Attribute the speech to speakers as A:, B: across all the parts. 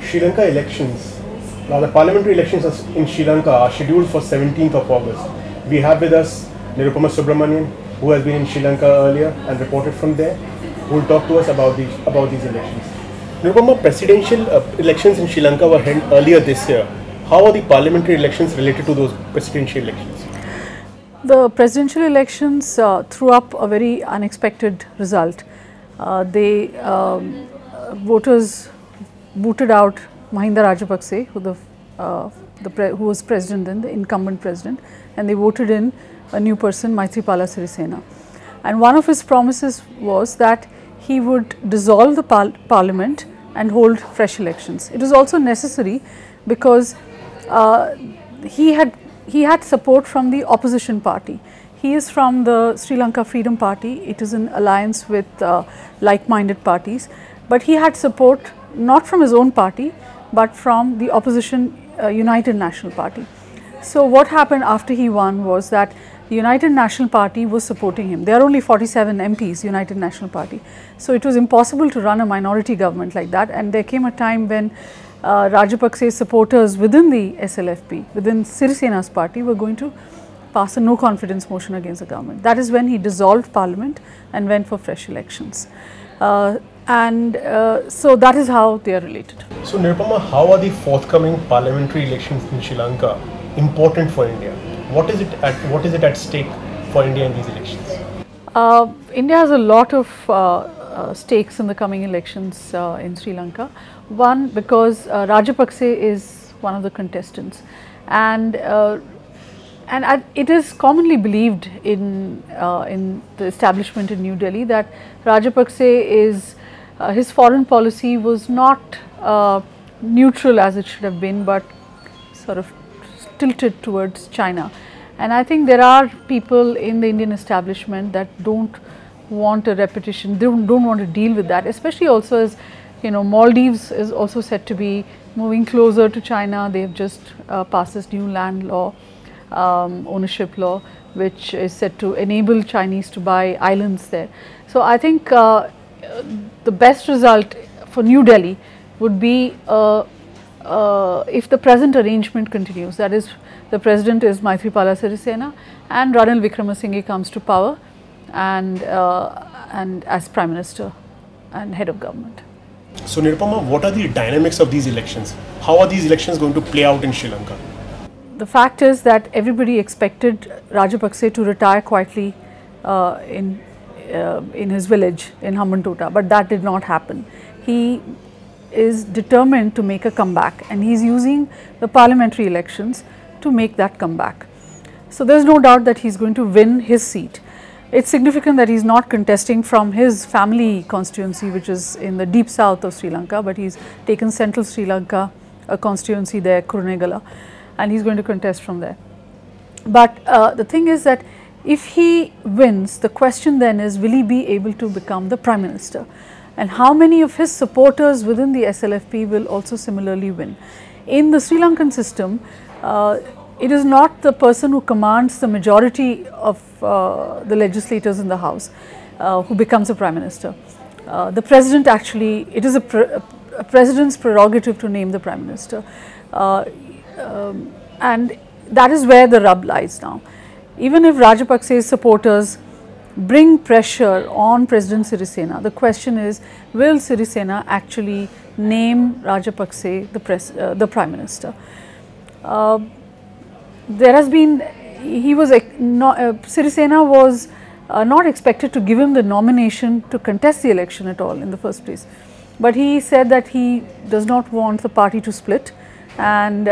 A: Sri Lanka elections. Now the parliamentary elections in Sri Lanka are scheduled for 17th of August. We have with us Nirupama Subramanian, who has been in Sri Lanka earlier and reported from there, who will talk to us about these elections. Nirupama, presidential elections in Sri Lanka were held earlier this year. How are the parliamentary elections related to those presidential elections?
B: The presidential elections threw up a very unexpected result. Voters booted out Mahinda Rajapakse, who was president then, the incumbent president, and they voted in a new person, Maithripala Sirisena. And one of his promises was that he would dissolve the parliament and hold fresh elections. It was also necessary because he had support from the opposition party. He is from the Sri Lanka Freedom Party. It is in alliance with like-minded parties, but he had support not from his own party but from the opposition United National Party. So what happened after he won was that the United National Party was supporting him. There are only 47 MPs, United National Party. So it was impossible to run a minority government like that, and there came a time when Rajapakse's supporters within the SLFP, within Sirisena's party, were going to pass a no confidence motion against the government. That is when he dissolved parliament and went for fresh elections. So that is how they are related.
A: So Nirupama, how are the forthcoming parliamentary elections in Sri Lanka important for India? What is it at stake for India in these elections?
B: India has a lot of stakes in the coming elections in Sri Lanka. One, because Rajapakse is one of the contestants, and it is commonly believed in the establishment in New Delhi that Rajapakse is his foreign policy was not neutral as it should have been, but sort of tilted towards China. And I think there are people in the Indian establishment that don't want a repetition, they don't want to deal with that, especially also as Maldives is also said to be moving closer to China. They have just passed this new land law, ownership law, which is said to enable Chinese to buy islands there. So I think the best result for New Delhi would be if the present arrangement continues, that is, the president is Maithripala Sirisena and Ranil Wickremesinghe comes to power and as Prime Minister and head of government.
A: So Nirupama, what are the dynamics of these elections? How are these elections going to play out in Sri Lanka?
B: The fact is that everybody expected Rajapakse to retire quietly in his village in Hambantota, but that did not happen. He is determined to make a comeback, and he is using the parliamentary elections to make that comeback. So there is no doubt that he is going to win his seat. It's significant that he is not contesting from his family constituency, which is in the deep south of Sri Lanka, but he's taken central Sri Lanka, a constituency there, Kurunegala, and he's going to contest from there. But the thing is that if he wins, the question then is, will he be able to become the Prime Minister? And how many of his supporters within the SLFP will also similarly win? In the Sri Lankan system, it is not the person who commands the majority of the legislators in the House who becomes a Prime Minister. The President actually, it is a President's prerogative to name the Prime Minister. And that is where the rub lies now. Even if Rajapakse's supporters bring pressure on President Sirisena, the question is, will Sirisena actually name Rajapakse the Prime Minister? There has been, Sirisena was not expected to give him the nomination to contest the election at all in the first place. But he said that he does not want the party to split, and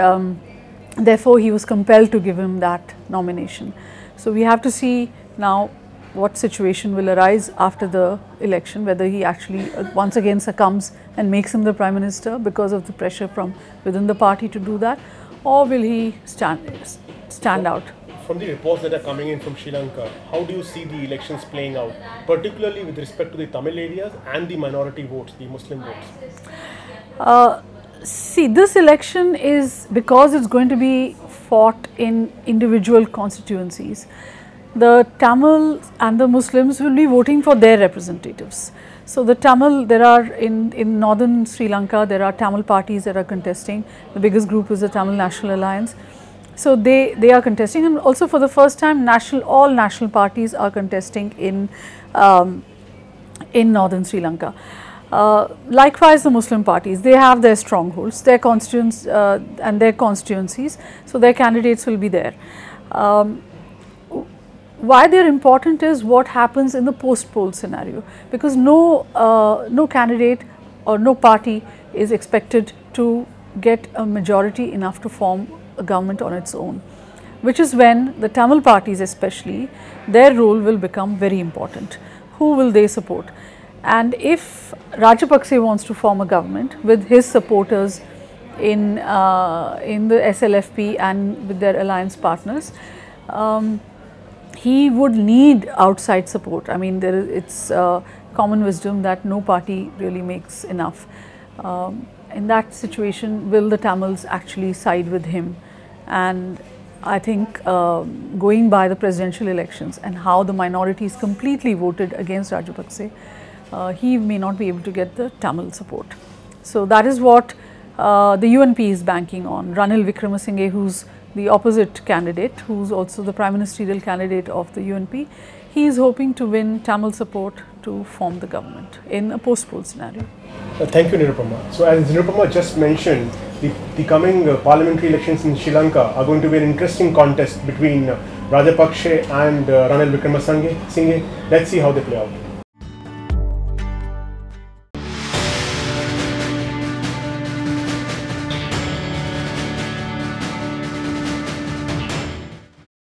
B: therefore he was compelled to give him that nomination. So we have to see now what situation will arise after the election, whether he actually once again succumbs and makes him the Prime Minister because of the pressure from within the party to do that, or will he stand out.
A: From the reports that are coming in from Sri Lanka, how do you see the elections playing out, particularly with respect to the Tamil areas and the minority votes, the Muslim votes?
B: See, this election is, because it's going to be fought in individual constituencies, the Tamils and the Muslims will be voting for their representatives. So the Tamil, there are in northern Sri Lanka, there are Tamil parties that are contesting. The biggest group is the Tamil National Alliance. So they are contesting, and also for the first time all national parties are contesting in northern Sri Lanka. Likewise, the Muslim parties, they have their strongholds, their constituents and their constituencies, so their candidates will be there. Why they are important is what happens in the post-poll scenario, because no candidate or no party is expected to get a majority enough to form a government on its own, which is when the Tamil parties especially, their role will become very important. Who will they support? And if Rajapakse wants to form a government with his supporters in the SLFP and with their alliance partners, he would need outside support. I mean, it's common wisdom that no party really makes enough. In that situation, will the Tamils actually side with him? And I think going by the presidential elections and how the minorities completely voted against Rajapakse, he may not be able to get the Tamil support. So that is what the UNP is banking on. Ranil Wickremesinghe, who's the opposite candidate, who's also the prime ministerial candidate of the UNP, he is hoping to win Tamil support to form the government in a post-poll scenario.
A: Thank you, Nirupama. So as Nirupama just mentioned, the coming parliamentary elections in Sri Lanka are going to be an interesting contest between Rajapakse and Ranil Wickremesinghe. Let's see how they play out.